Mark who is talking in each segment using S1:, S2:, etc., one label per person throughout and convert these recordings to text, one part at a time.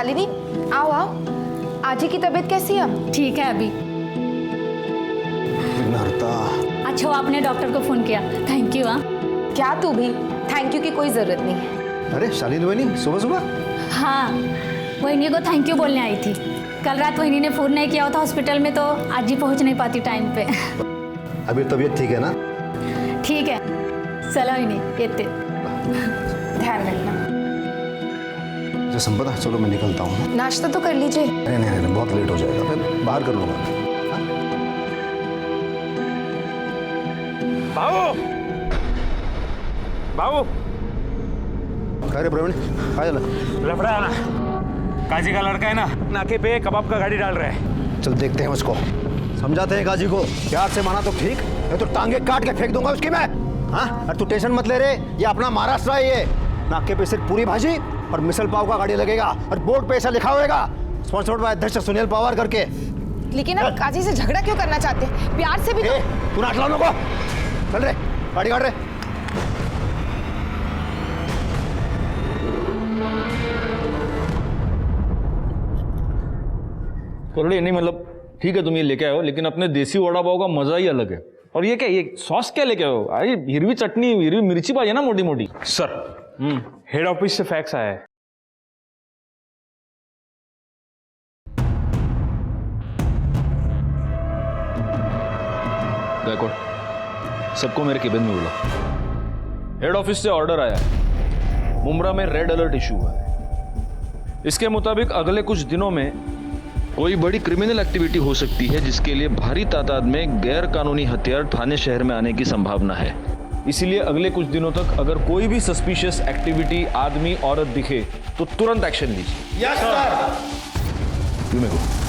S1: शालिनी आओ आओ, आजी की तबीयत कैसी है?
S2: ठीक है अभी। अच्छा वो आपने डॉक्टर को फोन किया, थैंक यू। हाँ
S1: क्या तू भी थैंक यू की कोई जरूरत नहीं है।
S3: अरे शालिनी वहीनी सुबह सुबह?
S2: हाँ, वहीनी को थैंक यू बोलने आई थी। कल रात वहीनी ने फोन नहीं किया था हॉस्पिटल में, तो आज ही पहुंच नहीं पाती टाइम पे।
S3: अभी तबीयत ठीक है ना?
S2: ठीक है, चलो वहीनी येते।
S1: ध्यान रखना।
S3: जो संपदा, चलो मैं निकलता हूँ।
S1: नाश्ता तो कर लीजिए।
S3: नहीं नहीं नहीं, बहुत लेट हो जाएगा, फिर बाहर कर लूँगा।
S4: बाबू बाबू,
S3: अरे प्रवीण आ जा।
S4: लफड़ा है ना, काजी का लड़का है ना, नाके पे कबाब का गाड़ी डाल रहा है।
S3: चल देखते हैं उसको, समझाते हैं काजी को। प्यार से माना तो ठीक, नहीं तो टांगे काट के फेंक दूंगा उसकी मैं। हाँ, और तू टेंशन मत ले रे, ये अपना महाराष्ट्र है। ये नाके पे सिर्फ पूरी भाजी और मिसल पाव का गाड़ी लगेगा, और बोर्ड पे ऐसा लिखा होगा स्पॉन्सर्ड बाय अध्यक्ष सुनील पवार करके।
S1: लेकिन आप काजी से झगड़ा क्यों करना चाहते हैं? प्यार से भी तो...
S3: तू नाच लाओ को, चल रे गाड़ी काट रे।
S5: करड़े नहीं, मतलब ठीक है तुम ये लेके आए हो, लेकिन अपने देसी वड़ा पाव का मजा ही अलग है। और ये क्या, ये सॉस क्या लेके आए हो? अरे हिरवी चटनी, हिरवी मिर्ची पाई है ना मोटी मोटी।
S4: सर हेड ऑफिस से फैक्स आया है।
S5: सबको मेरे केबिन में बुला। हेड ऑफिस से ऑर्डर आया है, मुंब्रा में रेड अलर्ट इशू हुआ है। इसके मुताबिक अगले कुछ दिनों में कोई बड़ी क्रिमिनल एक्टिविटी हो सकती है, जिसके लिए भारी तादाद में गैर कानूनी हथियार थाने शहर में आने की संभावना है। इसीलिए अगले कुछ दिनों तक अगर कोई भी सस्पिशियस एक्टिविटी, आदमी औरत दिखे तो तुरंत एक्शन लीजिए।
S3: Yes sir.
S5: मेरे को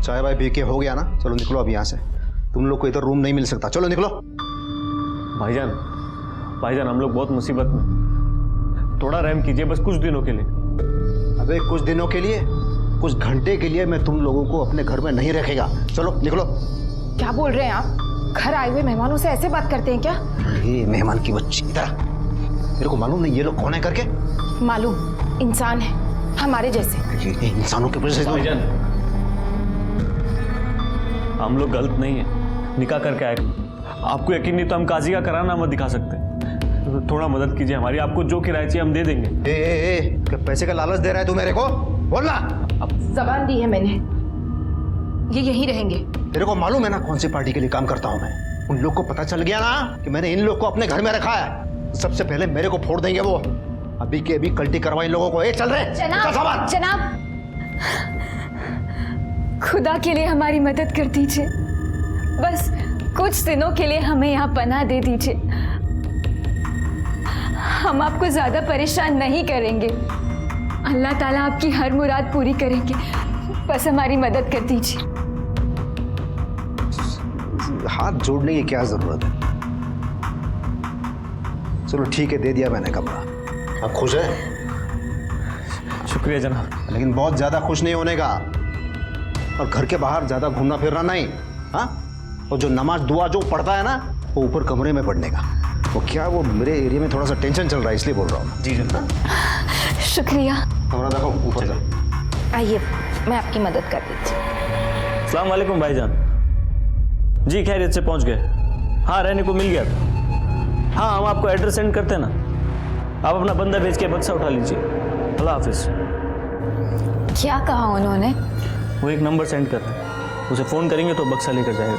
S3: चाय भाई पी के हो गया ना? चलो निकलो अब यहाँ से, तुम लोग को इधर रूम नहीं मिल सकता, चलो निकलो।
S4: भाईजान भाईजान, हम लोग बहुत मुसीबत में, थोड़ा रहम कीजिए बस कुछ दिनों के लिए।
S3: अबे कुछ दिनों के लिए, कुछ घंटे के लिए मैं तुम लोगों को अपने घर में नहीं रखेगा। चलो निकलो।
S1: क्या बोल रहे हैं आप? घर आए हुए मेहमानों से ऐसे बात करते हैं क्या?
S3: ये मेहमान की बच्ची, इधर मेरे को मालूम नहीं ये लोग कौन है करके।
S1: मालूम, इंसान है हमारे जैसे।
S3: ये इंसानों के वजह से
S4: भाईजान हम लोग गलत नहीं है, निकाह करके आए। आपको यकीन नहीं तो हम काजी का कराना मत दिखा सकते, तो थोड़ा मदद कीजिए हमारी। आपको जो किराया चाहिए हम दे देंगे।
S3: क्या पैसे का लालच दे रहा है तू मेरे को? बोलना।
S1: जबान दी है मैंने, ये यहीं रहेंगे।
S3: तेरे को मालूम है ना कौन सी पार्टी के लिए काम करता हूँ मैं? उन लोग को पता चल गया ना कि मैंने इन लोग को अपने घर में रखा है, सबसे पहले मेरे को फोड़ देंगे वो। अभी के अभी कल्टी करवा इन लोगों को। चल रहे
S2: जनाब, जनाब खुदा के लिए हमारी मदद कर दीजिए, बस कुछ दिनों के लिए हमें यहाँ पनाह दे दीजिए। हम आपको ज्यादा परेशान नहीं करेंगे, अल्लाह ताला आपकी हर मुराद पूरी करेंगे, बस हमारी मदद कर दीजिए।
S3: हाथ जोड़ने की क्या जरूरत है? चलो ठीक है, दे दिया मैंने कमरा। अब खुश है?
S4: शुक्रिया जनाब।
S3: लेकिन बहुत ज्यादा खुश नहीं होने का, और घर के बाहर ज्यादा घूमना फिरना नहीं। हाँ, और जो नमाज दुआ जो पढ़ता है ना, वो ऊपर कमरे में पढ़ने का। वो क्या, वो मेरे एरिया में थोड़ा सा टेंशन चल रहा है, इसलिए बोल रहा हूँ।
S4: जी जनाब।
S2: शुक्रिया।
S3: कमरा देखो ऊपर जा।
S1: आइए मैं आपकी मदद कर देती हूँ।
S4: अस्सलाम वालेकुम भाईजान। जी खैरियत से पहुंच गए? हाँ, रहने को मिल गया था। हाँ, हम आपको एड्रेस सेंड करते हैं ना, आप अपना बंदा भेज के बक्सा उठा लीजिए। अल्लाह हाफिज।
S2: क्या कहा उन्होंने?
S4: वो एक नंबर सेंड कर रहे हैं, उसे फ़ोन करेंगे तो बक्सा लेकर जाएगा।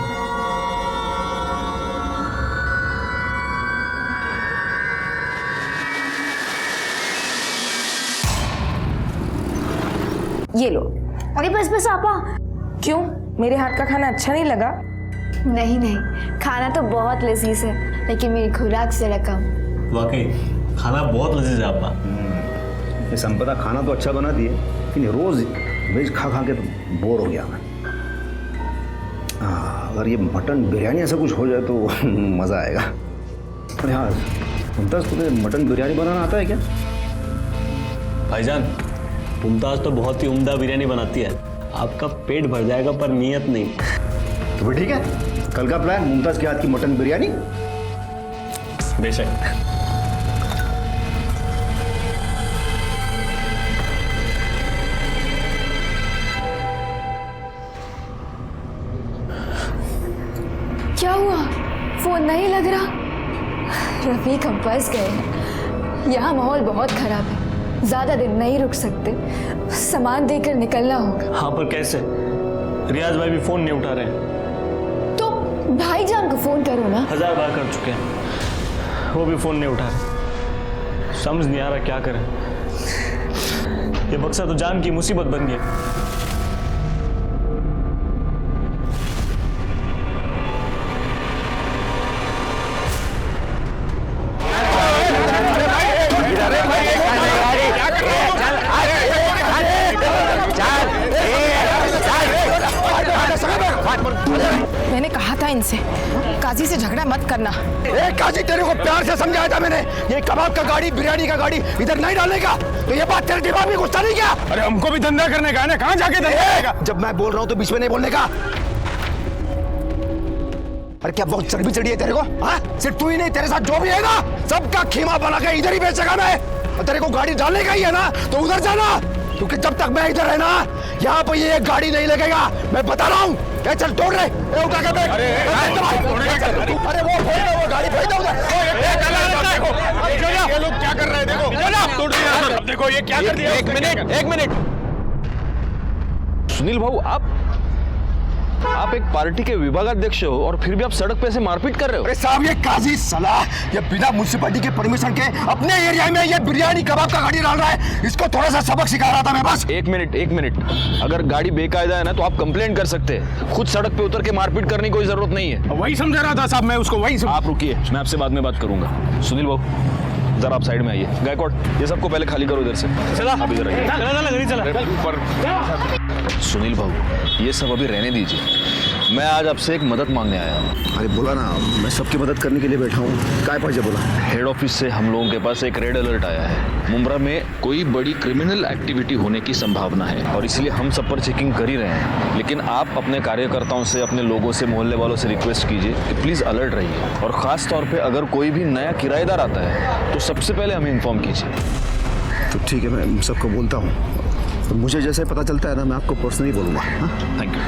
S1: ये लो।
S2: अरे बस बस आपा।
S1: क्यों, मेरे हाथ का खाना अच्छा नहीं लगा?
S2: नहीं नहीं, खाना तो बहुत लजीज है, लेकिन मेरी खुराक से रकम
S4: वाकई खाना बहुत लजीज है आपका।
S3: ये संपदा खाना तो अच्छा बनाती है, लेकिन रोज वेज खा खा के तो बोर हो गया मैं। अगर ये मटन बिरयानी ऐसा कुछ हो जाए तो मज़ा आएगा। अरे हाँ मुमताज़, तुम्हें मटन बिरयानी बनाना आता है क्या?
S4: भाईजान मुमताज़ तो बहुत ही उम्दा बिरयानी बनाती है, आपका पेट भर जाएगा पर नीयत नहीं।
S3: तो फिर ठीक है, कल का प्लान मुमताज़ के हाथ की मटन बिरयानी।
S4: बेशक।
S2: क्या हुआ? फोन नहीं लग रहा? रफीक हम फंस गए हैं। यहाँ माहौल बहुत खराब है, ज्यादा दिन नहीं रुक सकते, सामान देकर निकलना होगा।
S4: हाँ पर कैसे? रियाज भाई भी फोन नहीं उठा रहे हैं।
S2: तो भाईजान को फोन करो ना।
S4: 1000 बार कर चुके हैं, वो भी फोन नहीं उठा रहे। समझ नहीं आ रहा क्या करें। ये बक्सा तो जान की मुसीबत बन गया।
S1: मैंने कहा था इनसे काजी से झगड़ा मत करना।
S3: ए काजी, तेरे को प्यार से समझाया था मैंने, ये कबाब का गाड़ी बिरयानी का गाड़ी इधर नहीं डालने का। तो ये बात तेरे दिमाग में घुसता नहीं क्या?
S6: अरे हमको भी धंधा करने का है ना, कहाँ जाके धंधा करेगा?
S3: जब मैं बोल रहा हूँ तो बीच में नहीं बोलने का। अरे क्या बहुत चर्बी चढ़ी है तेरे को? हाँ, सिर्फ तू ही नहीं, तेरे साथ जो भी है ना, सबका खीमा बना के इधर ही बेचेगा मैं। और तेरे को गाड़ी डालने का ही है ना, तो उधर जाना, क्योंकि जब तक मैं इधर है ना, यहाँ पर ये गाड़ी नहीं लगेगा, मैं बता रहा हूँ। चल तोड़ रहे, उठा के बैठ। अरे वो गाड़ी फेंक दो उधर।
S6: ये लोग क्या कर रहे हैं? देखो देखो ये क्या कर दिया। एक मिनट।
S5: सुनील भाऊ, आप एक पार्टी के विभागाध्यक्ष हो और फिर भी आप सड़क पे ऐसे मारपीट कर रहे हो।
S3: अरे साहब, ये काजी सलाह, ये बिना म्युनिसिपैलिटी के परमिशन के अपने एरिया में ये बिरयानी कबाब का गाड़ी डाल रहा है। इसको थोड़ा सा सबक सिखा रहा था मैं बस।
S5: एक मिनट, अगर गाड़ी बेकायदा है ना तो आप कंप्लेंट कर सकते हैं। खुद सड़क पे उतर के मारपीट करने की कोई जरूरत नहीं है।
S6: वही समझा रहा था साहब, मैं उसको वही
S5: आप रुकिए, मैं आपसे बाद में बात करूंगा। सुनील भाऊ जरा आप साइड में आइए। गायकवाड़, ये सबको पहले खाली करो इधर से। चला आप इधर आइए। सुनील भाऊ, ये सब अभी रहने दीजिए, मैं आज आपसे एक मदद मांगने आया हूँ।
S3: अरे बोला ना, मैं सबकी मदद करने के लिए बैठा हूँ। काय पाहिजे बोला।
S5: हेड ऑफिस से हम लोगों के पास एक रेड अलर्ट आया है। मुंब्रा में कोई बड़ी क्रिमिनल एक्टिविटी होने की संभावना है और इसलिए हम सब पर चेकिंग कर ही रहे हैं। लेकिन आप अपने कार्यकर्ताओं से, अपने लोगों से, मोहल्ले वालों से रिक्वेस्ट कीजिए कि प्लीज़ अलर्ट रहिए और ख़ास तौर पे अगर कोई भी नया किराएदार आता है तो सबसे पहले हमें इन्फॉर्म कीजिए।
S3: तो ठीक है, मैं सबको बोलता हूँ। तो मुझे जैसे पता चलता है ना, मैं आपको पर्सनली बोलूँगा।
S5: Thank you.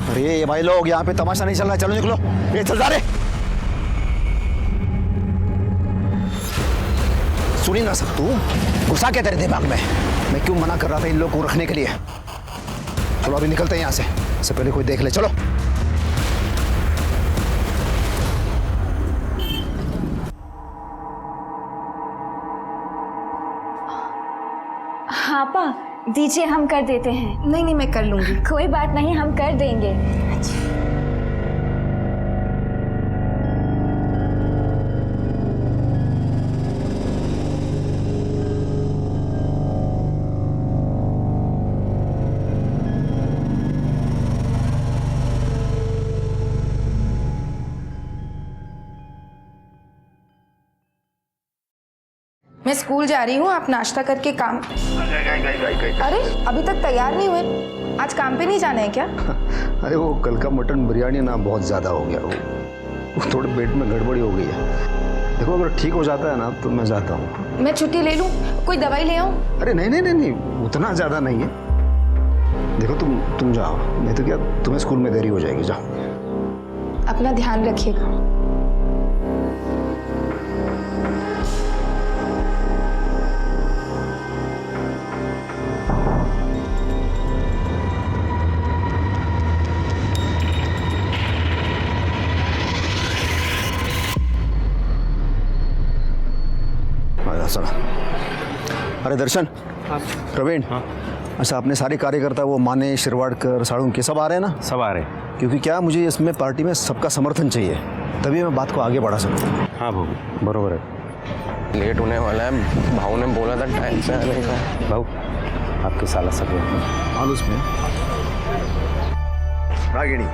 S3: अरे ये भाई लोग, यहाँ पे तमाशा नहीं चल रहा है, चलो निकलो। ये चल जा रहे, सुनी ना सब तू, गुस्सा क्या तेरे दिमाग में? मैं क्यों मना कर रहा था इन लोगों को रखने के लिए? चलो अभी निकलते हैं यहाँ से, इससे पहले कोई देख ले। चलो।
S2: हाँ पा, दीजिए हम कर देते हैं।
S1: नहीं मैं कर लूंगी।
S2: कोई बात नहीं, हम कर देंगे।
S1: मैं स्कूल जा रही हूँ, आप नाश्ता करके काम। अरे अभी तक तैयार नहीं हुए, आज काम पे नहीं जाना है क्या?
S3: अरे वो कल का मटन बिरयानी ना बहुत ज़्यादा हो गया, वो थोड़े पेट में गड़बड़ी हो गई है। देखो अगर ठीक हो जाता है ना तो मैं जाता हूँ।
S1: मैं छुट्टी ले लूँ, कोई दवाई ले आऊँ?
S3: अरे नहीं, उतना ज़्यादा नहीं है। देखो तुम जाओ, नहीं तो क्या तुम्हें स्कूल में देरी हो जाएगी। जाओ।
S1: अपना ध्यान रखिएगा।
S3: अरे दर्शन, प्रवीण, अच्छा, अपने सारे कार्यकर्ता वो माने, शिरवाड़कर, साळुंके सब आ रहे हैं ना?
S6: सब आ रहे हैं।
S3: क्योंकि क्या मुझे इसमें पार्टी में सबका समर्थन चाहिए, तभी मैं बात को आगे बढ़ा सकूँ।
S6: हाँ भाऊ, बरोबर है।
S7: लेट होने वाला है, भाऊ ने बोला था टाइम से आने का।
S6: भाऊ आपके साला सब
S3: हाल उसमें रागिणी।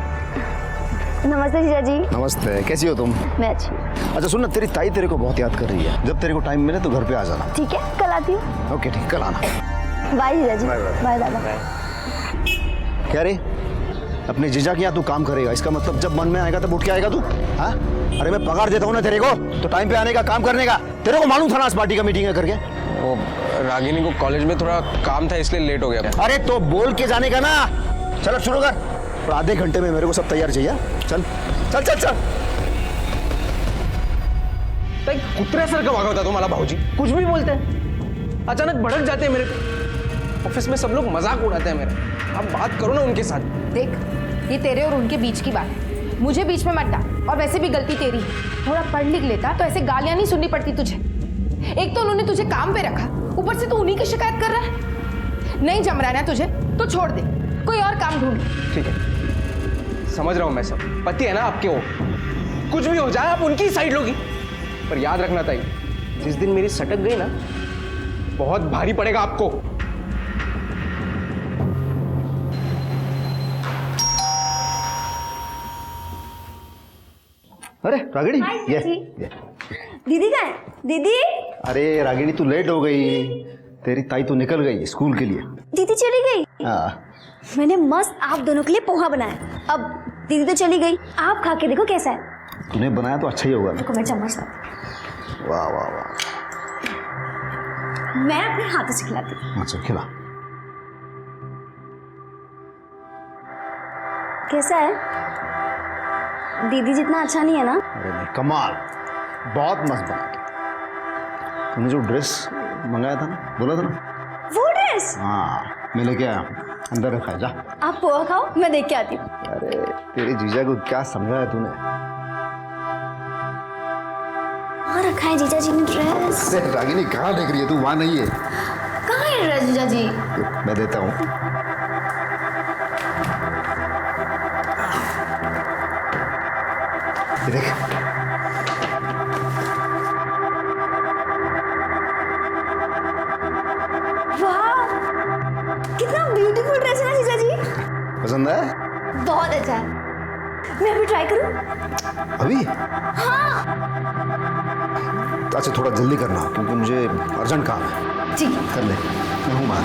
S8: नमस्ते जीजा जी।
S3: नमस्ते, कैसी हो तुम?
S8: मैं अच्छी हूँ।
S3: अच्छा सुन ना, तेरी ताई तेरे को बहुत याद कर रही है। जब तेरे को टाइम मिले तो घर पे आ जाना।
S8: ठीक है, कल आती हूँ।
S3: ओके ठीक, कल आना।
S8: बाय जीजा जी।
S3: Bye bye.
S8: बाय दादा।
S3: क्या रे, अपने जीजा के यहाँ तू काम करेगा, इसका मतलब जब मन में आएगा तब उठ के आएगा तू? हाँ, अरे मैं पगार देता हूँ ना तेरे को, तो टाइम पे आने का, काम करने का। तेरे को मालूम था ना आज पार्टी का मीटिंग है करके?
S7: वो रागिनी को कॉलेज में थोड़ा काम था इसलिए लेट हो गया।
S3: अरे तो बोल के जाने का ना। चल अब शुरू कर, और आधे घंटे में मेरे को सब तैयार चाहिए। चल चल चल चल।
S7: कुत्र्यासारखं वागवता तुम्हाला भाऊजी, कुछ भी बोलते हैं, अचानक भड़क जाते हैं मेरे को। ऑफिस में सब लोग मजाक उड़ाते हैं मेरे। आप बात करो ना उनके साथ।
S1: देख, ये तेरे और उनके बीच की बात है, मुझे बीच में मत डाल। और वैसे भी गलती तेरी है, थोड़ा पढ़ लिख लेता तो ऐसे गालियां नहीं सुननी पड़ती तुझे। एक तो उन्होंने तुझे काम पे रखा, ऊपर से तू उन्हीं की शिकायत कर रहा है। नहीं जम रहा है ना तुझे तो छोड़ दे, कोई और काम ढूंढ।
S7: ठीक है, समझ रहा हूँ मैं सब। पति है ना आपके वो, कुछ भी हो जाए आप उनकी साइड लोगी। पर याद रखना ताई, जिस दिन मेरी सटक गई ना, बहुत भारी पड़ेगा आपको।
S3: अरे रागिणी, ये
S8: दीदी कहाँ है? दीदी।
S3: अरे रागिणी तू लेट हो गई, तेरी ताई तो निकल गई स्कूल के लिए।
S8: दीदी चली गई।
S3: हाँ,
S8: मैंने मस्त आप दोनों के लिए पोहा बनाया। अब दीदी तो चली गई, आप खा के देखो कैसा है।
S3: तूने बनाया तो अच्छा ही होगा ना।
S8: देखो मैं चम्मच लाती
S3: वाह वाह वाह।
S8: हूँ। मैं अपने हाथों से खिलाती हूँ।
S3: अच्छा खिला।
S8: कैसा है? दीदी जितना अच्छा नहीं है ना?
S3: अरे नहीं, कमाल, बहुत मस्त बना के। तूने जो ड्रेस मंगाया था ना, बोला था ना?
S8: वो ड्रेस?
S3: हाँ, मैं लेके आया, अंदर रखा है, जा।
S8: आप पोहा खाओ, मैं देख के आती हूँ।
S3: अरे तेरे जीजा को क्या समझाया तूने?
S8: हाँ रखा है जीजा जी ने ड्रेस।
S3: अरे रागिनी कहाँ देख रही है तू? वहाँ नहीं है।
S8: कहाँ है ड्रेस जीजा जी?
S3: मैं देता हूँ। ये देख।
S8: वाह, कितना ब्यूटीफुल ड्रेस है ना जीजा जी।
S3: पसंद है?
S8: बहुत अच्छा है। मैं अभी ट्राई करूं?
S3: अभी?
S8: हाँ।
S3: अच्छा थोड़ा जल्दी करना क्योंकि मुझे अर्जेंट काम है।
S8: ठीक
S3: कर ले, मैं हूँ बाहर।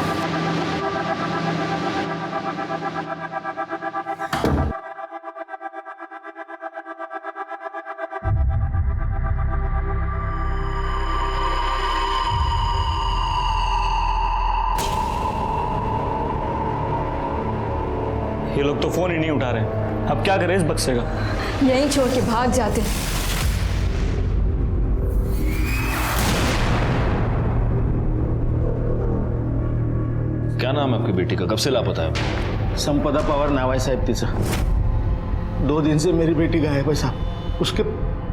S4: ये लोग तो फोन ही नहीं उठा रहे, अब क्या करें इस बक्से का?
S2: यहीं छोड़ के भाग जाते।
S5: क्या नाम है आपकी बेटी का, कब से लापता है?
S9: संपदा पवार नाव आहे साहेब तिचं। 2 दिन से मेरी बेटी गायब है साहब। उसके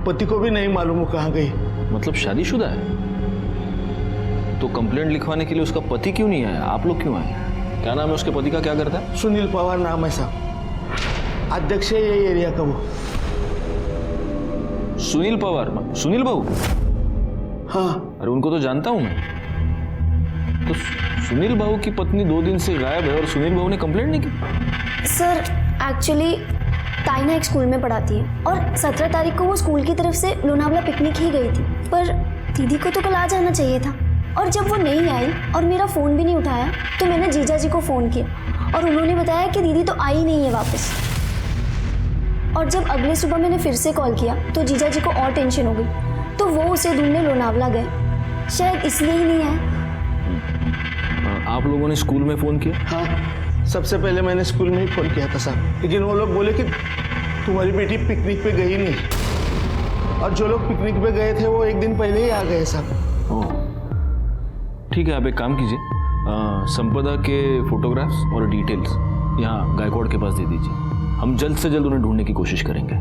S9: पति को भी नहीं मालूम वो कहाँ गई।
S5: मतलब शादीशुदा है? तो कंप्लेंट लिखवाने के लिए उसका पति क्यों नहीं आया, आप लोग क्यों आए? क्या नाम है उसके पति का, क्या करता है?
S9: सुनील पवार नाम है साहब, अध्यक्ष है ये एरिया का वो।
S5: सुनील पवार, सुनील बाबू?
S9: हाँ।
S5: अरे उनको तो जानता हूं मैं। तो सुनील बाबू की पत्नी 2 दिन से गायब है और सुनील बाबू ने कंप्लेंट नहीं की?
S8: सर एक्चुअली ताइना एक स्कूल में पढ़ाती है और 17 तारीख को वो स्कूल की तरफ से लोनावला पिकनिक ही गई थी। पर दीदी को तो कल आ जाना चाहिए था और जब वो नहीं आई और मेरा फ़ोन भी नहीं उठाया तो मैंने जीजा जी को फ़ोन किया और उन्होंने बताया कि दीदी तो आई नहीं है वापस। और जब अगले सुबह मैंने फिर से कॉल किया तो जीजा जी को और टेंशन हो गई तो वो उसे ढूंढने लोनावला गए, शायद इसलिए ही नहीं आए।
S5: आप लोगों ने स्कूल में फ़ोन किया?
S9: हाँ, सबसे पहले मैंने स्कूल में ही फोन किया था साहब, लेकिन वो लोग बोले कि तुम्हारी बेटी पिकनिक पे गई नहीं। और जो लोग पिकनिक पे गए थे वो 1 दिन पहले ही आ गए साहब।
S5: ओह, ठीक है, आप एक काम कीजिए, संपदा के फोटोग्राफ्स और डिटेल्स यहाँ गायकवाड़ के पास दे दीजिए। हम जल्द से जल्द उन्हें ढूंढने की कोशिश करेंगे।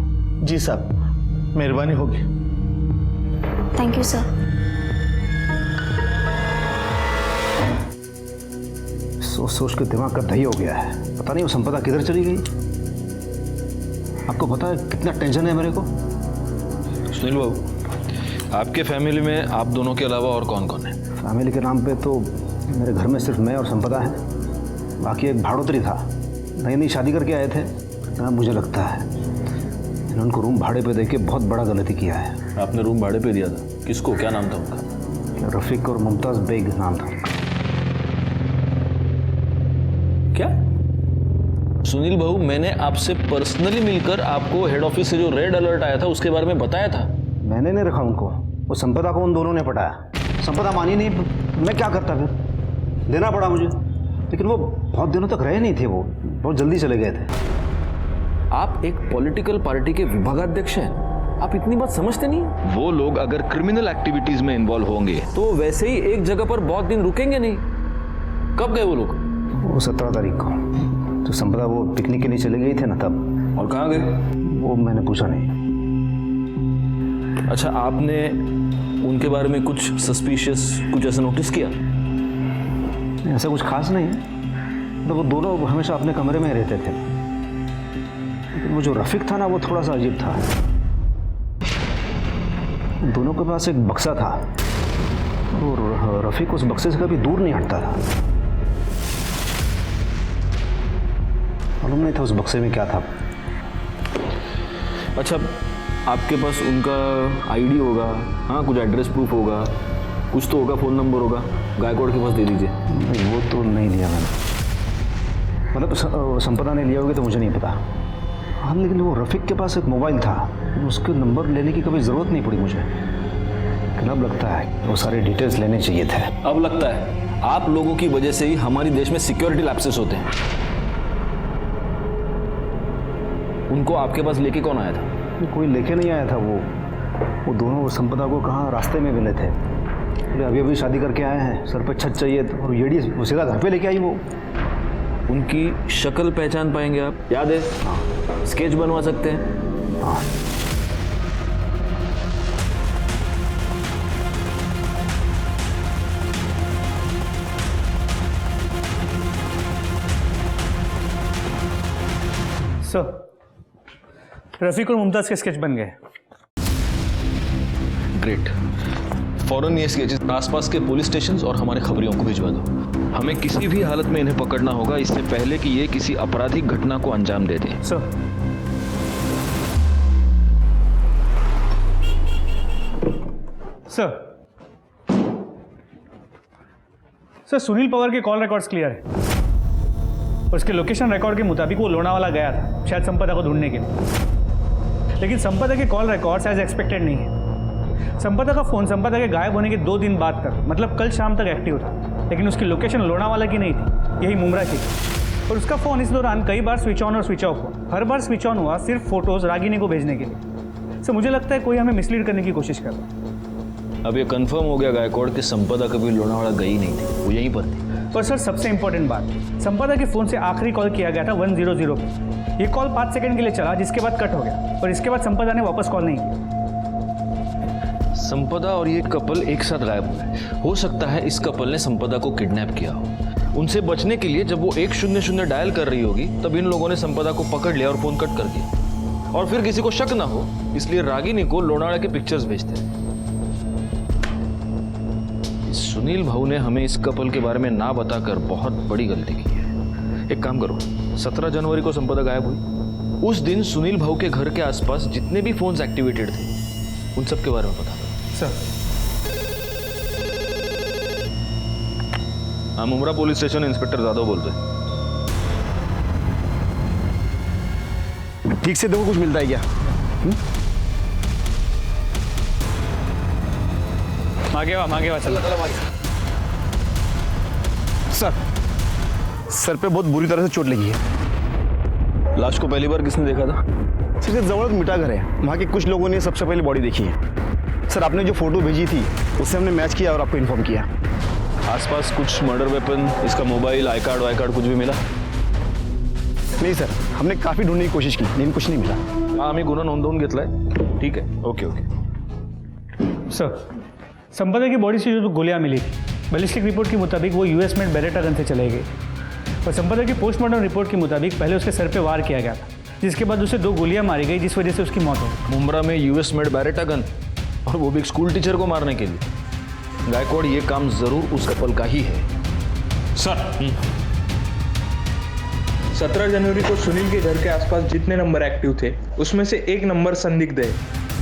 S9: जी साहब, मेहरबानी होगी।
S8: Thank you sir.
S3: सोच सोच के दिमाग का दही हो गया है। पता नहीं वो संपदा किधर चली गई। आपको पता है कितना टेंशन है मेरे को।
S5: सुनील बाबू, आपके फैमिली में आप दोनों के अलावा और कौन कौन है?
S3: फैमिली के नाम पे तो मेरे घर में सिर्फ मैं और संपदा है। बाकी एक भाड़ोतरी था, नई नई शादी करके आए थे। मुझे लगता है इन्होंने उनको रूम भाड़े पे देके बहुत बड़ा गलती किया है।
S5: आपने रूम भाड़े पे दिया था? किसको? क्या नाम था उनका?
S3: रफीक और मुमताज़ बेग नाम था।
S5: क्या? सुनील भाऊ, मैंने आपसे पर्सनली मिलकर आपको हेड ऑफिस से जो रेड अलर्ट आया था उसके बारे में बताया था।
S3: मैंने नहीं रखा उनको, वो संपदा को उन दोनों ने पटाया। संपदा मानी नहीं, मैं क्या करता फिर? देना पड़ा मुझे। लेकिन वो बहुत दिनों तक रहे नहीं थे, वो बहुत जल्दी चले गए थे।
S5: आप एक पॉलिटिकल पार्टी के विभागाध्यक्ष हैं, आप इतनी बात समझते नहीं? वो लोग अगर क्रिमिनल एक्टिविटीज में इन्वॉल्व होंगे तो वैसे ही एक जगह पर बहुत दिन रुकेंगे नहीं। कब गए वो लोग?
S3: वो 17 तारीख को तो संपदा वो पिकनिक के लिए चले गई थे ना, तब।
S5: और कहाँ गए?
S3: वो मैंने पूछा नहीं।
S5: अच्छा, आपने उनके बारे में कुछ सस्पिशियस, कुछ ऐसा नोटिस किया?
S3: ऐसा कुछ खास नहीं है, तो वो दोनों हमेशा अपने कमरे में रहते थे। लेकिन वो जो रफीक था ना, वो थोड़ा सा अजीब था। दोनों के पास एक बक्सा था और रफीक उस बक्से से कभी दूर नहीं हटता था। मालूम नहीं था उस बक्से में क्या था।
S5: अच्छा, आपके पास उनका आईडी होगा, हाँ, कुछ एड्रेस प्रूफ होगा, कुछ तो होगा, फ़ोन नंबर होगा, गायकवाड़ के पास दे दीजिए।
S3: नहीं, वो तो नहीं लिया मैंने। मतलब संपदा ने लिया होगा तो मुझे नहीं पता। हाँ, लेकिन वो रफीक के पास एक मोबाइल था, उसके नंबर लेने की कभी ज़रूरत नहीं पड़ी मुझे। लेकिन अब लगता है वो सारे डिटेल्स लेने चाहिए थे।
S5: अब लगता है आप लोगों की वजह से ही हमारे देश में सिक्योरिटी लैप्सेस होते हैं। उनको आपके पास लेके कौन आया था?
S3: कोई लेके नहीं आया था। वो दोनों संपदा को कहाँ रास्ते में मिले थे। अभी अभी शादी करके आए हैं, सर पे छत चाहिए और येड़ी वो सीधा घर पे लेके आई। वो
S5: उनकी शक्ल पहचान पाएंगे आप? याद है?
S3: हाँ।
S5: स्केच बनवा सकते हैं?
S3: हाँ।
S10: सर, रफीक और मुमताज़ के स्केच बन गए।
S5: ग्रेट। फौरन ये स्केचेस आसपास के पुलिस स्टेशन और हमारे खबरियों को भिजवा दो। हमें किसी भी हालत में इन्हें पकड़ना होगा, इससे पहले कि ये किसी आपराधिक घटना को अंजाम दे दें।
S10: सर, सर सुनील पवार के कॉल रिकॉर्ड्स क्लियर है। उसके लोकेशन रिकॉर्ड के मुताबिक वो लोनावाला गया था, शायद संपदा को ढूंढने के लिए। लेकिन संपदा के कॉल रिकॉर्ड्स एज एक्सपेक्टेड नहीं है। संपदा का फ़ोन संपदा के गायब होने के 2 दिन बाद तक, मतलब कल शाम तक एक्टिव था, लेकिन उसकी लोकेशन लोनावाला की नहीं थी, यही मुमरा की थी। और उसका फ़ोन इस दौरान कई बार स्विच ऑन और स्विच ऑफ हुआ। हर बार स्विच ऑन हुआ सिर्फ फोटोज़ रागिनी को भेजने के लिए। सर, मुझे लगता है कोई हमें मिसलीड करने की कोशिश कर रहा है।
S5: अब ये कंफर्म हो गया गायकवाड़ कि संपदा कभी लोनावाला गई नहीं थी, वो यहीं पर थी।
S10: और सर, सबसे इंपॉर्टेंट बात, संपदा के फ़ोन से आखिरी कॉल किया गया था 100 पे। ये कॉल 5 सेकंड के लिए चला, जिसके बाद कट हो गया और इसके बाद संपदा ने वापस कॉल नहीं किया।
S5: संपदा और ये कपल एक साथ गायब हुए। हो सकता है इस कपल ने संपदा को किडनैप किया हो। उनसे बचने के लिए जब वो 100 डायल कर रही होगी, तब इन लोगों ने संपदा को पकड़ लिया और फोन कट कर दिया। और फिर किसी को शक ना हो, इसलिए रागिनी को लोनावाला के पिक्चर्स भेजते हैं। सुनील भाऊ ने हमें इस कपल के बारे में ना बताकर बहुत बड़ी गलती की है। एक काम करो, 17 जनवरी को संपदा गायब हुई। उस दिन सुनील भाऊ के घर के आसपास जितने भी फोन्स एक्टिवेटेड थे, उन सब के बारे में बता दो।
S10: सर,
S5: हाँ, Mumbra police station inspector Jadhav बोलते हैं।
S3: ठीक से देखो, कुछ मिलता है क्या?
S10: मांगे वा चलो।
S3: सर पे बहुत बुरी तरह से चोट लगी है।
S5: लाश को पहली बार किसने देखा था?
S3: सर, जवळ मिटा घर है, वहाँ के कुछ लोगों ने सबसे पहले बॉडी देखी है। सर, आपने जो फोटो भेजी थी उससे हमने मैच किया और आपको इन्फॉर्म किया।
S5: आसपास कुछ मर्डर वेपन, इसका मोबाइल, आई कार्ड कुछ भी मिला?
S3: नहीं सर, हमने काफ़ी ढूंढने की कोशिश की, लेकिन कुछ नहीं मिला।
S5: हाँ, आम्ही गुन्हा नोंदवून घेतलाय। ठीक है, ओके।
S10: सर, संपदा की बॉडी से जो गोलियां मिली थी, बैलिस्टिक रिपोर्ट के मुताबिक वो US मेड बेरेटा गन से चले गए। और संपदा की पोस्टमार्टम रिपोर्ट के मुताबिक पहले उसके सर पे वार किया गया था, जिसके बाद उसे 2 गोलियां मारी गई, जिस वजह से उसकी मौत हो गई।
S5: मुंब्रा में यूएस मेड बैरेटा गन, और वो भी एक स्कूल टीचर को मारने के लिए। गायकवाड़, ये काम जरूर उस कपल का ही है।
S6: सर 17 जनवरी को सुनील के घर के आसपास जितने नंबर एक्टिव थे उसमें से एक नंबर संदिग्ध है,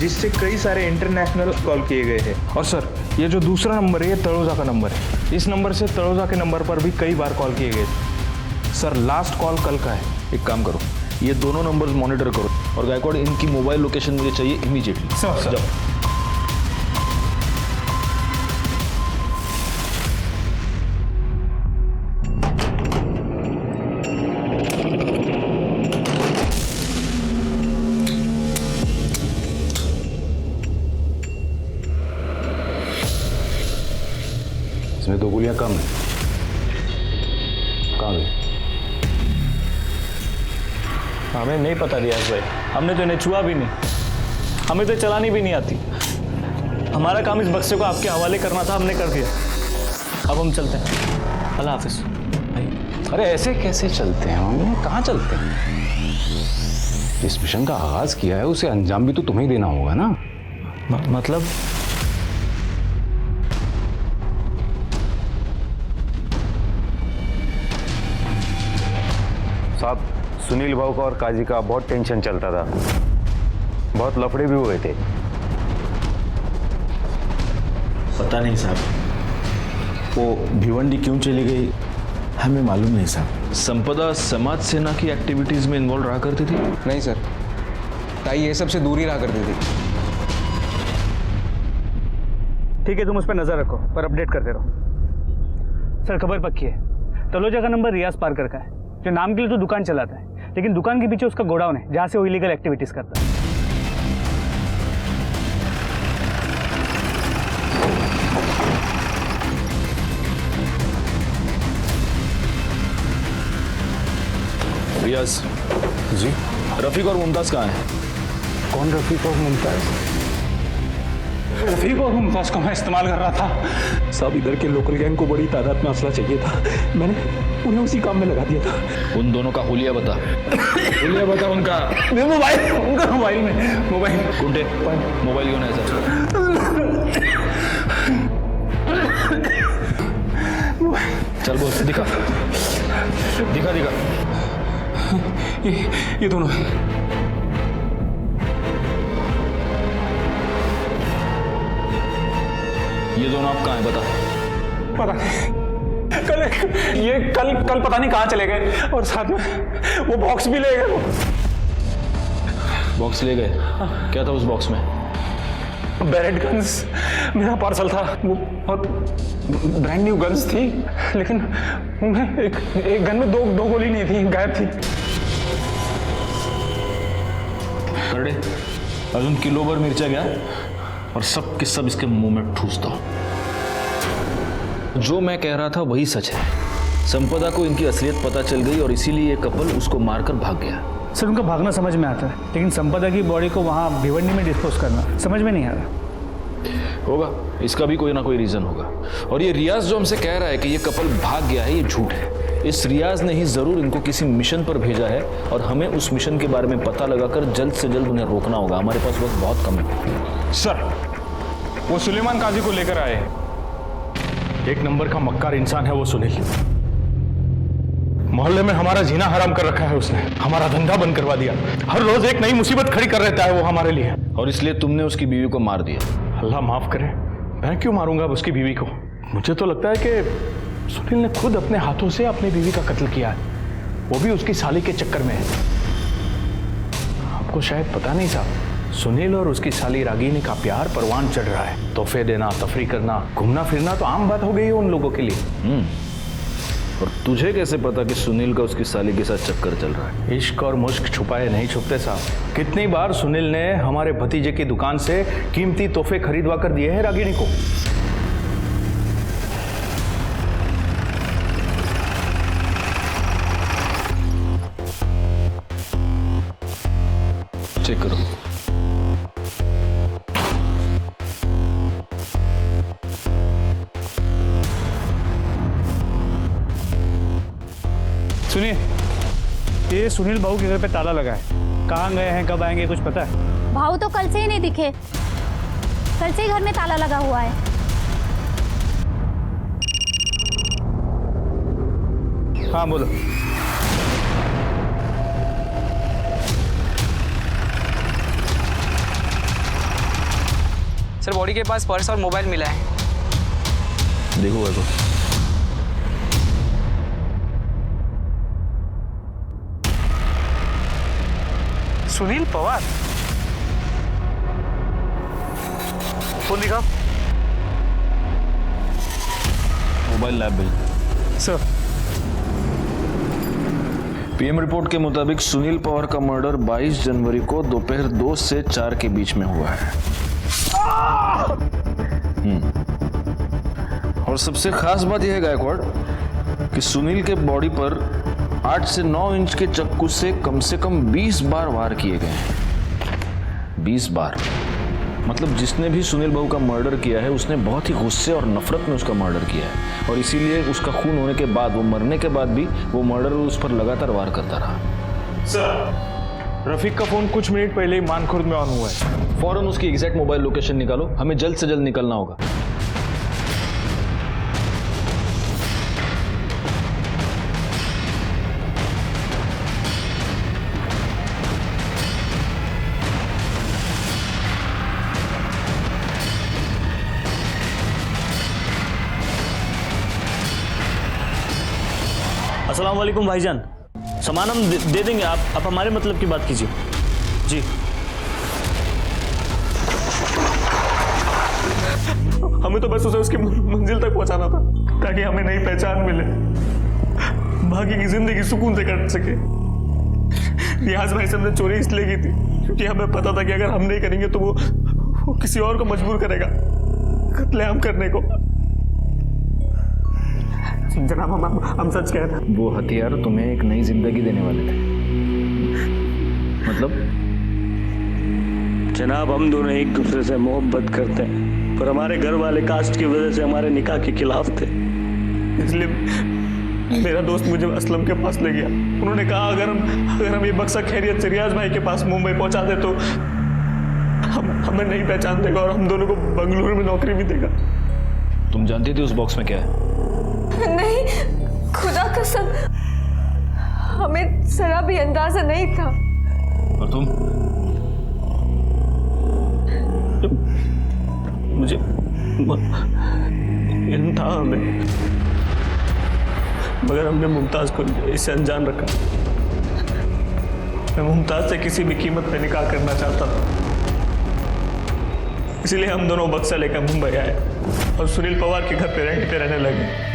S6: जिससे कई सारे इंटरनेशनल कॉल किए गए हैं। और सर ये जो दूसरा नंबर है ये तलोजा का नंबर है। इस नंबर से तलोजा के नंबर पर भी कई बार कॉल किए गए थे। सर लास्ट कॉल कल का है।
S5: एक काम करो, ये दोनों नंबर्स मॉनिटर करो, और गायकवाड़ इनकी मोबाइल लोकेशन मुझे चाहिए इमीडिएटली।
S6: सर
S5: जाओ।
S3: इसमें 2 गोलियां कम है। कहाँ गई?
S4: हमें नहीं पता रियाज भाई, हमने तो इन्हें छुआ भी नहीं, हमें तो चलानी भी नहीं आती। हमारा काम इस बक्से को आपके हवाले करना था, हमने कर दिया। अब हम चलते हैं। अल्लाह हाफिज।
S11: अरे ऐसे कैसे चलते हैं हम? कहाँ चलते हैं? जिस मिशन का आगाज किया है उसे अंजाम भी तो तुम्हें देना होगा ना।
S4: मतलब
S3: साहब, सुनील भाऊ का और काजी का बहुत टेंशन चलता था, बहुत लफड़े भी हुए थे।
S12: पता नहीं साहब, वो भिवंडी क्यों चली गई हमें मालूम नहीं साहब।
S5: संपदा समाज सेना की एक्टिविटीज में इन्वॉल्व रहा करती थी?
S7: नहीं सर, ताई ये सब से दूर ही रहा करती थी।
S10: ठीक है, तुम उस पर नजर रखो, पर अपडेट करते रहो। सर खबर पक्की है, तलोजा का नंबर रियाज पारकर का है, जो नाम के लिए तो दुकान चलाता है, लेकिन दुकान के पीछे उसका गोडाउन है जहाँ से वो इलीगल एक्टिविटीज करता है।
S5: रियाज
S11: जी?
S5: रफीक और मुमताज कहाँ हैं?
S11: कौन रफीक और मुमताज?
S6: रफीक और मुमताज को मैं इस्तेमाल कर रहा था। सब इधर के लोकल गैंग को बड़ी तादाद में असला चाहिए था, मैंने उन्हें उसी काम में लगा दिया था।
S5: उन दोनों का हुलिया बता। हुलिया बता उनका।
S6: मोबाइल, उनका मोबाइल में मोबाइल।
S5: गुंडे, मोबाइल क्यों नहीं सर? चल बोल, दिखा दिखा दिखा।
S6: ये दोनों
S5: ये दोनों आप कहाँ हैं बता।
S6: पता नहीं, कल पता नहीं कहाँ चले गए, और साथ में वो बॉक्स भी ले गए।
S5: बॉक्स ले गए? क्या था उस बॉक्स में?
S6: बैरेट गन्स, मेरा पार्सल था वो, और ब्रांड न्यू गन्स थी, लेकिन उनमें एक गन में दो गोली नहीं थी, गायब थी।
S5: करड़े, अजून किलोभर मिरच्या घ्या और सब के सब इसके मुंह में ठूस दो। जो मैं कह रहा था वही सच है। संपदा को इनकी असलियत पता चल गई और इसीलिए ये कपल उसको मारकर भाग गया।
S10: सर उनका भागना समझ में आता है, लेकिन संपदा की बॉडी को वहाँ भिवंडी में डिस्पोज करना समझ में नहीं आ रहा।
S5: होगा, इसका भी कोई ना कोई रीजन होगा। और ये रियाज जो हमसे कह रहा है कि ये कपल भाग गया है, ये झूठ है। इस रियाज ने ही जरूर इनको किसी मिशन पर भेजा है, और हमें उस मिशन के बारे में पता लगाकर जल्द से जल्द उन्हें रोकना होगा। हमारे पास वक्त बहुत कम है।
S6: सर वो सुलेमान काजी को लेकर आए।
S12: एक नंबर का मक्कार इंसान है वो सुनील। मोहल्ले में हमारा जीना हराम कर रखा है उसने, हमारा धंधा बंद करवा दिया। हर रोज एक नई मुसीबत खड़ी कर रहता है वो हमारे लिए।
S5: और इसलिए तुमने उसकी बीवी को मार दिया।
S12: अल्लाह माफ करे, मैं क्यों मारूंगा उसकी बीवी को? मुझे तो लगता है कि सुनील ने खुद अपने हाथों से अपनी बीवी का कत्ल किया है, वो भी उसकी साली के चक्कर में है। आपको शायद पता नहीं साहब, सुनील और उसकी साली रागिनी का प्यार परवान चढ़ रहा है। तोहफे देना, तफरी करना, घूमना फिरना तो आम बात हो गई है उन लोगों के लिए।
S5: और तुझे कैसे पता कि सुनील का उसकी साली के साथ चक्कर चल रहा है?
S12: इश्क और मुश्क छुपाए नहीं छुपते साहब। कितनी बार सुनील ने हमारे भतीजे की दुकान से कीमती तोहफे खरीदवा कर दिए हैं रागिनी को।
S5: चेक करो।
S10: सुनिए, ये सुनील बाबू के घर पे ताला लगा है। कहाँ गए हैं, कब आएंगे, कुछ पता है?
S13: भाऊ तो कल से ही नहीं दिखे, कल से ही घर में ताला लगा हुआ है।
S10: हाँ बोलो।
S7: सर बॉडी के पास पर्स और मोबाइल मिला है।
S5: देखो देखो।
S10: सुनील पवार, फोन दिखाओ।
S5: मोबाइल लैब भेज।
S10: सर,
S5: पीएम रिपोर्ट के मुताबिक सुनील पवार का मर्डर 22 जनवरी को दोपहर 2 से 4 के बीच में हुआ है। और सबसे खास बात यह है गायकवाड़ कि सुनील के बॉडी पर 8 से 9 इंच के चाकू से कम 20 बार वार किए गए हैं। 20 बार मतलब जिसने भी सुनील बाबू का मर्डर किया है उसने बहुत ही गुस्से और नफरत में उसका मर्डर किया है, और इसीलिए उसका खून होने के बाद, वो मरने के बाद भी वो मर्डर उस पर लगातार वार करता रहा।
S6: सर, रफीक का फोन कुछ मिनट पहले ही मानखुर्द में ऑन हुआ है।
S5: फौरन उसकी एग्जैक्ट मोबाइल लोकेशन निकालो, हमें जल्द से जल्द निकलना होगा।
S4: अस्सलाम वालेकुम भाईजान, सामान हम दे देंगे, आप हमारे मतलब की बात कीजिए। जी
S6: हमें तो बस उसे उसकी मंजिल तक पहुंचाना था ताकि हमें नई पहचान मिले, बाकी की जिंदगी सुकून से कट सके। रियाज भाई से हमने चोरी इसलिए की थी क्योंकि हमें पता था कि अगर हम नहीं करेंगे तो वो किसी और को मजबूर करेगा कत्लेआम करने को। जनाब, हम सच कह रहे हैं।
S5: वो हथियार तुम्हें एक नई जिंदगी देने वाले थे। मतलब?
S4: जनाब, हम दोनों एक दूसरे से मोहब्बत करते हैं, पर हमारे घर वाले कास्ट की वजह से हमारे निकाह के खिलाफ थे।
S6: इसलिए मेरा दोस्त मुझे असलम के पास ले गया। उन्होंने कहा अगर हम ये बक्सा खैरियत से रियाज भाई के पास मुंबई पहुंचा दे तो हमें नहीं पहचान देगा और हम दोनों को बंगलुरु में नौकरी भी देगा।
S5: तुम जानती थी उस बॉक्स में क्या है?
S2: नहीं, खुदा कसम, हमें जरा भी अंदाजा नहीं था।
S5: और तुम?
S4: मुझे इन था हमें, मगर हमने मुमताज को इससे अनजान रखा। मैं मुमताज से किसी भी कीमत पे निकाह करना चाहता था, इसलिए हम दोनों बक्सा लेकर मुंबई आए और सुनील पवार के घर पे रेंट पे रहने लगे।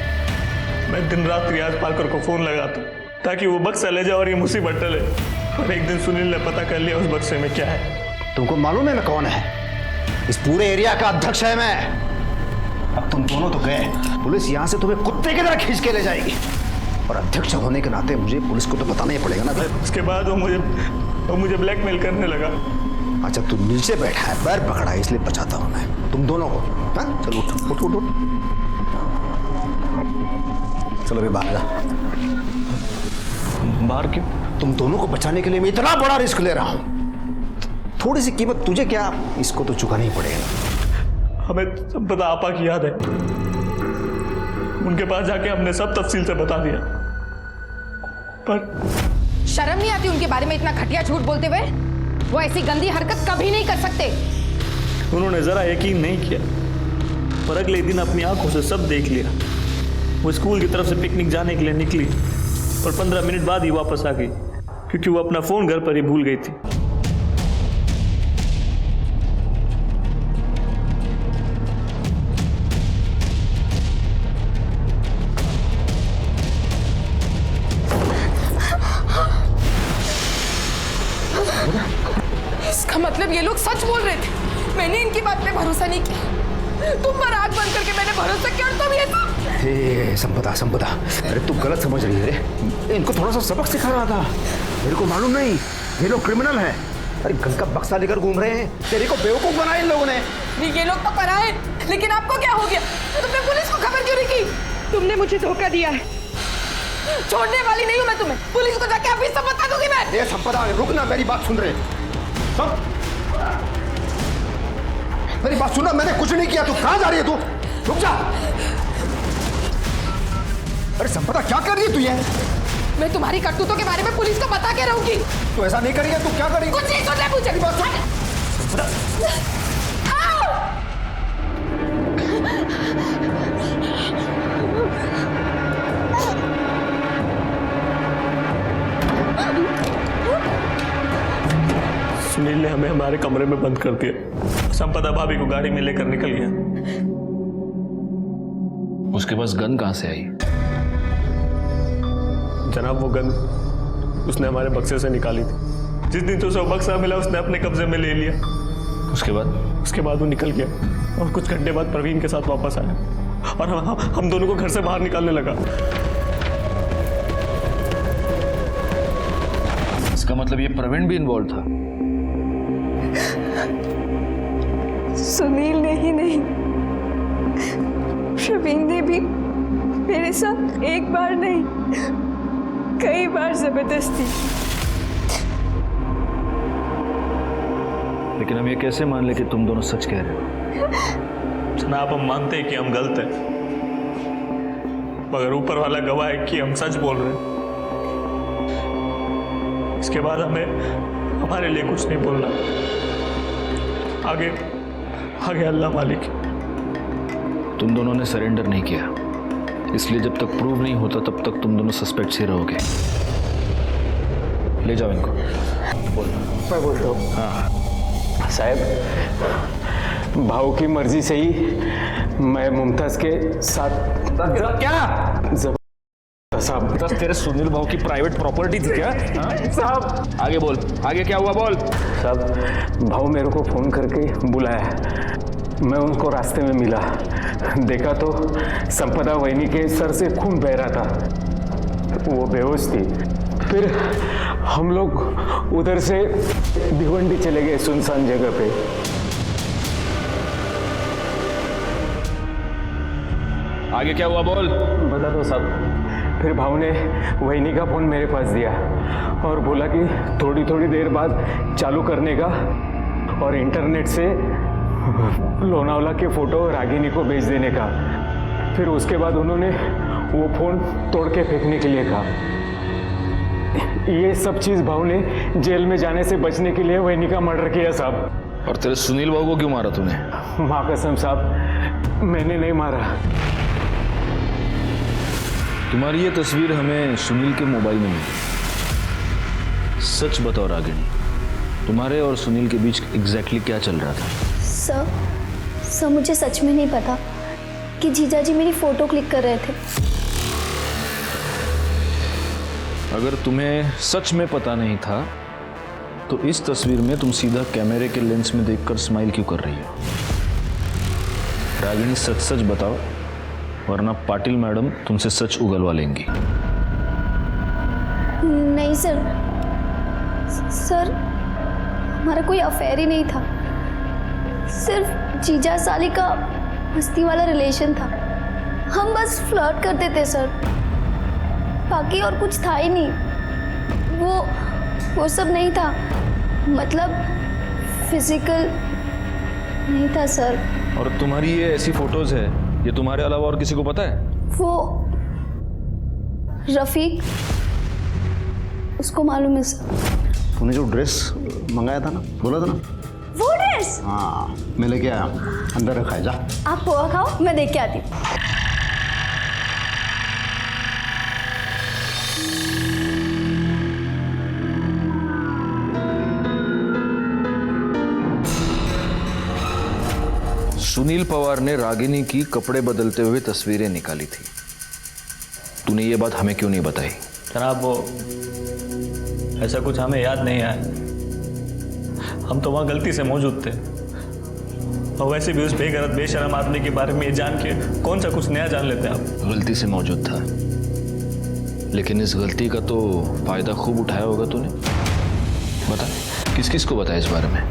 S4: मैं दिन रात रियाज पालकर को फोन लगाता ताकि वो बक्सा ले जाए और ये मुसीबत टले, और एक दिन सुनील ने पता कर लिया उस बक्से में क्या है।
S3: तुमको मालूम है मैं कौन है? इस पूरे एरिया का अध्यक्ष है मैं। अब तुम दोनों तो गए, पुलिस यहाँ से तुम्हें कुत्ते की तरह खींच के ले जाएगी, और अध्यक्ष होने के नाते मुझे पुलिस को तो बताना ही पड़ेगा ना।
S6: उसके बाद वो मुझे ब्लैकमेल करने लगा।
S3: अच्छा, तू नीचे बैठा है, पैर पकड़ा है, इसलिए बचाता हूँ मैं तुम दोनों को। हाँ चलो उठ उठ उठ उठ, चलो अभी बाहर जा।
S4: बाहर क्यों?
S3: तुम दोनों को बचाने के लिए मैं इतना बड़ा रिस्क ले रहा हूँ, थोड़ी सी कीमत तुझे क्या, इसको तो चुकाना ही पड़ेगा।
S6: हमें सब पता आपा की याद है, उनके पास जाके हमने सब तफसील से बता दिया, पर
S1: शर्म नहीं आती उनके बारे में इतना घटिया झूठ बोलते हुए? वो ऐसी गंदी हरकत कभी नहीं कर सकते।
S4: उन्होंने जरा यकीन नहीं किया, पर अगले दिन अपनी आंखों से सब देख लिया। वो स्कूल की तरफ से पिकनिक जाने के लिए निकली और 15 मिनट बाद ही वापस आ गई, क्योंकि वो अपना फोन घर पर ही भूल गई थी।
S1: इसका मतलब ये लोग सच बोल रहे थे। मैंने इनकी बात पे भरोसा नहीं किया। तुम पर आग बंद करके मैंने भरोसा किया, तुम ये सब।
S3: संपदा, अरे तू गलत समझ रही है रे। इनको थोड़ा सा सबक सिखा रहा था। मेरे को मालूम नहीं ये लोग क्रिमिनल हैं। अरे गन का बक्सा लेकर घूम रहे हैं, तेरे को बेवकूफ बनाया इन लोगों ने।
S1: ये लोग तो पराए, लेकिन आपको क्या हो गया? तुमने पुलिस को खबर क्यों नहीं की? तुमने मुझे धोखा दिया है। छोड़ने वाली नहीं हूँ मैं तुम्हें। पुलिस को जाके अभी सब बता दूंगी मैं।
S3: ये संपदा, रुक ना, मेरी बात सुन रहे। सब मेरी बात सुनना, मैंने कुछ नहीं किया। तू कहां जा रही है? तू रुक जा। अरे संपदा, क्या कर रही है तू ये?
S1: मैं तुम्हारी करतूतों के बारे में पुलिस को बता के रहूंगी।
S3: तू ऐसा नहीं करेगी। तू क्या करेगी?
S1: कुछ नहीं सुन रहे मुझे।
S3: बात सुन।
S4: सुनील ने हमें हमारे कमरे में बंद कर दिया। संपदा भाभी को गाड़ी में लेकर निकल गया।
S5: उसके पास गन कहां से आई?
S4: जनाब, वो गन उसने हमारे बक्से से निकाली थी। जिस दिन तो उसे वो बक्सा मिला उसने अपने कब्जे में ले लिया।
S5: उसके बाद
S4: वो निकल गया और कुछ घंटे बाद प्रवीण के साथ वापस आया और हम दोनों को घर से बाहर निकालने लगा।
S5: इसका मतलब ये प्रवीण भी इन्वॉल्व था?
S2: सुनील ने ही नहीं, प्रवीण ने भी मेरे साथ एक बार नहीं, कई बार जबरदस्ती।
S5: लेकिन हम ये कैसे मान ले कि तुम दोनों सच कह रहे हो?
S4: जनाब, हम मानते हैं कि हम गलत हैं, मगर ऊपर वाला गवाह है कि हम सच बोल रहे हैं। इसके बाद हमें हमारे लिए कुछ नहीं बोलना। आगे अल्लाह मालिक।
S5: तुम दोनों ने सरेंडर नहीं किया, इसलिए जब तक प्रूव नहीं होता तब तक तुम दोनों सस्पेक्ट्स ही रहोगे। ले जाओ इनको।
S11: मैं बोलता हूँ। हाँ साहब, भाव की मर्जी से ही मैं मुमताज के साथ। क्या साहब?
S5: तेरे सुनील भाव की प्राइवेट प्रॉपर्टी थी क्या?
S11: साहब
S5: आगे बोल, आगे क्या हुआ बोल।
S11: साहब, भाव मेरे को फोन करके बुलाया। मैं उनको रास्ते में मिला, देखा तो संपदा वहिनी के सर से खून बह रहा था। वो बेहोश थी। फिर हम लोग उधर से भिवंडी चले गए सुनसान जगह पे।
S5: आगे क्या हुआ बोल।
S11: बता दो साहब। फिर भाव ने वहिनी का फोन मेरे पास दिया और बोला कि थोड़ी थोड़ी देर बाद चालू करने का और इंटरनेट से लोनावला के फोटो रागिनी को भेज देने का। फिर उसके बाद उन्होंने वो फोन तोड़ के फेंकने के लिए कहा। ये सब चीज भाव ने जेल में जाने से बचने के लिए वहिनी का मर्डर किया साहब।
S5: और तेरे सुनील बाबू को क्यों मारा तूने?
S11: माँ कसम साहब, मैंने नहीं मारा।
S5: तुम्हारी ये तस्वीर हमें सुनील के मोबाइल में मिली। सच बताओ रागिनी, तुम्हारे और सुनील के बीच एग्जैक्टली क्या चल रहा था?
S8: सर मुझे सच में नहीं पता कि जीजा जी मेरी फोटो क्लिक कर रहे थे।
S5: अगर तुम्हें सच में पता नहीं था तो इस तस्वीर में तुम सीधा कैमरे के लेंस में देखकर स्माइल क्यों कर रही हो? रागिनी, सच सच बताओ, वरना पाटिल मैडम तुमसे सच उगलवा लेंगी।
S8: नहीं सर हमारा कोई अफेयर ही नहीं था। सिर्फ जीजा साली का मस्ती वाला रिलेशन था। हम बस फ्लर्ट करते थे सर, बाकी और कुछ था ही नहीं। वो सब नहीं था, मतलब फिजिकल नहीं था सर।
S5: और तुम्हारी ये ऐसी फोटोज है, ये तुम्हारे अलावा और किसी को पता है?
S8: वो रफीक, उसको मालूम है सर।
S3: तूने जो ड्रेस मंगाया था ना, बोला था ना,
S8: वो ड्रेस?
S3: हाँ, मैं लेके आया, अंदर रखा है। जा
S8: आप पोहा खाओ, मैं देख के आती हूँ।
S5: सुनील पवार ने रागिनी की कपड़े बदलते हुए तस्वीरें निकाली थी। तूने ये बात हमें क्यों नहीं बताई?
S4: जनाब, वो ऐसा कुछ हमें याद नहीं आया। हम तो वहाँ गलती से मौजूद थे, और वैसे भी उस बेगरत बेशरम आदमी के बारे में ये जान के कौन सा कुछ नया जान लेते हैं आप?
S5: गलती से मौजूद था, लेकिन इस गलती का तो फायदा खूब उठाया होगा तूने। बता, किस किस को बताया इस बारे में?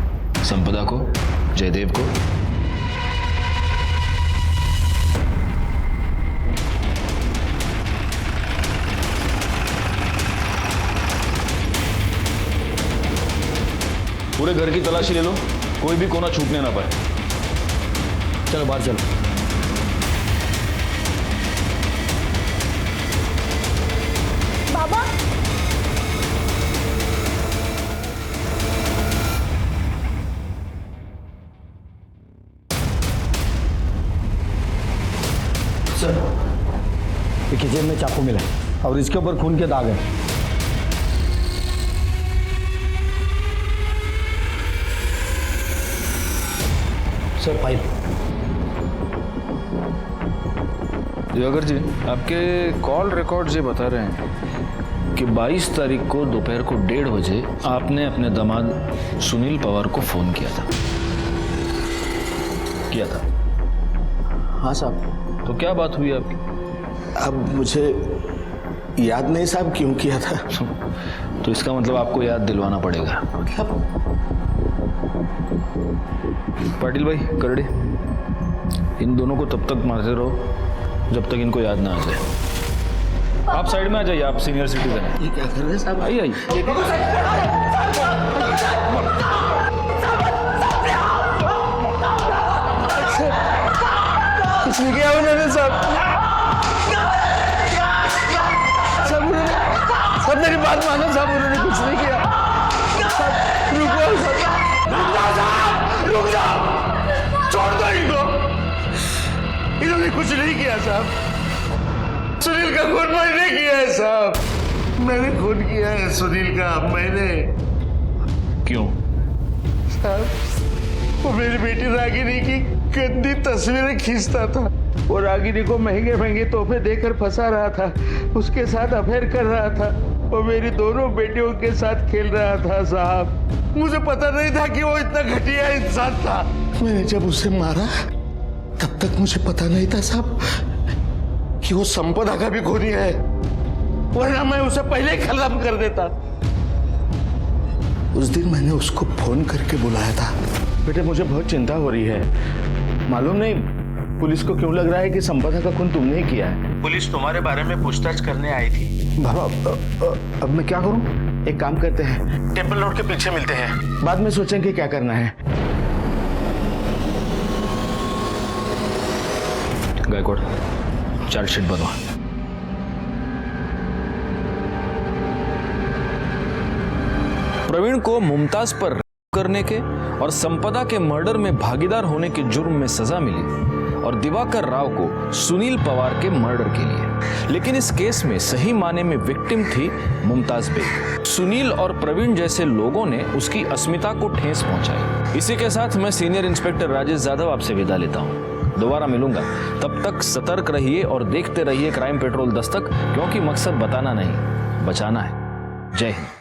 S5: संपदा को, जयदेव को? पूरे घर की तलाशी ले लो, कोई भी कोना छूटने ना पाए।
S3: चलो बाहर चलो।
S8: बाबा
S3: सर, ये किचन में चाकू मिला है और इसके ऊपर खून के दाग हैं। Sir file.
S5: दिवाकर जी, आपके कॉल रिकॉर्ड ये बता रहे हैं कि 22 तारीख को दोपहर को 1:30 बजे आपने अपने दामाद सुनील पवार को फोन किया था।
S9: हाँ साहब।
S5: तो क्या बात हुई आपकी?
S9: अब मुझे याद नहीं साहब क्यों किया था।
S5: तो इसका मतलब आपको याद दिलवाना पड़ेगा। पाटिल भाई, करड़े, इन दोनों को तब तक मारते रहो जब तक इनको याद ना आ जाए। आप साइड में आ जाइए, आप सीनियर सिटीजन हैं।
S9: ये क्या कर रहे हैं साहब?
S5: आइए आइए।
S9: कुछ नहीं किया उन्होंने साहब। सब मेरी बात मानो साहब, उन्होंने कुछ नहीं किया। रुको रुक जाओ, छोड़ दो इनको। इन्होंने कुछ नहीं किया साहब। सुनील का खून मैंने किया है साहब। मैंने खून किया है सुनील का, मैंने।
S5: क्यों
S9: साहब, वो मेरी बेटी रागिनी की गंदी तस्वीरें खींचता था। वो रागिनी को महंगे महंगे तोहफे देकर फंसा रहा था, उसके साथ अफेयर कर रहा था। वो मेरी दोनों बेटियों के साथ खेल रहा था साहब। मुझे पता नहीं था कि वो इतना घटिया इंसान था। मैंने जब उसे मारा तब तक मुझे पता नहीं था साहब कि वो संपदा का भी खूनी है, वरना मैं उसे पहले ही खत्म कर देता। उस दिन मैंने उसको फोन करके बुलाया था। बेटे, मुझे बहुत चिंता हो रही है। मालूम नहीं पुलिस को क्यों लग रहा है कि संपदा का खून तुमने ही किया है। पुलिस तुम्हारे बारे में पूछताछ करने आई थी। बाबा, अब मैं क्या करूं? एक काम करते हैं, टेम्पल रोड के पीछे मिलते हैं, बाद में सोचेंगे क्या करना है।
S5: गायकवाड़, चार्जशीट बनवा। प्रवीण को मुमताज पर रेप करने के और संपदा के मर्डर में भागीदार होने के जुर्म में सजा मिली और दिवाकर राव को सुनील पवार के मर्डर के लिए। लेकिन इस केस में सही माने में विक्टिम थी मुमताज बेग। सुनील और प्रवीण जैसे लोगों ने उसकी अस्मिता को ठेस पहुंचाई। इसी के साथ मैं सीनियर इंस्पेक्टर राजेश यादव आपसे विदा लेता हूं। दोबारा मिलूंगा, तब तक सतर्क रहिए और देखते रहिए क्राइम पेट्रोल दस्तक, क्योंकि मकसद बताना नहीं, बचाना है। जय हिंद।